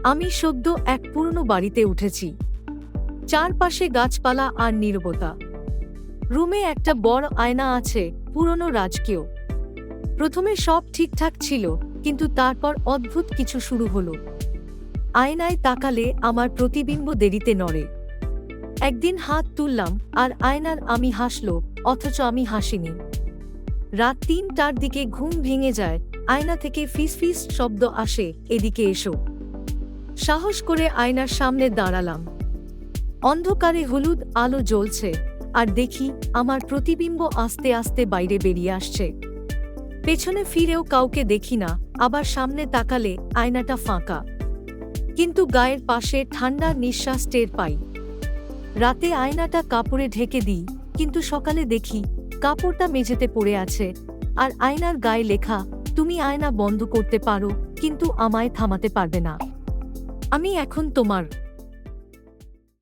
আমি সদ্য এক পুরনো বাড়িতে উঠেছি। চারপাশে গাছপালা আর নীরবতা। রুমে একটা বড় আয়না আছে, পুরনো রাজকীয়। প্রথমে সব ঠিকঠাক ছিল, কিন্তু তারপর অদ্ভুত কিছু শুরু হলো। আয়নায় তাকালে আমার প্রতিবিম্ব দেরিতে নড়ে। একদিন হাত তুললাম আর আয়নার আমি হাসলো, অথচ আমি হাসিনি। রাত ৩টার দিকে ঘুম ভেঙে যায়, আয়না থেকে ফিসফিস শব্দ আসে, এদিকে এসো। সাহস করে আয়নার সামনে দাঁড়ালাম। অন্ধকারে হলুদ আলো জ্বলছে, আর দেখি আমার প্রতিবিম্ব আস্তে আস্তে বাইরে বেরিয়ে আসছে। পেছনে ফিরেও কাউকে দেখি না, আবার সামনে তাকালে আয়নাটা ফাঁকা। কিন্তু গায়ের পাশে ঠান্ডা নিঃশ্বাস টের পাই। রাতে আয়নাটা কাপড়ে ঢেকে দিই, কিন্তু সকালে দেখি কাপড়টা মেঝেতে পড়ে আছে, আর আয়নার গায়ে লেখা, তুমি আয়না বন্ধ করতে পারো, কিন্তু আমায় থামাতে পারবে না। আমি এখন তোমার।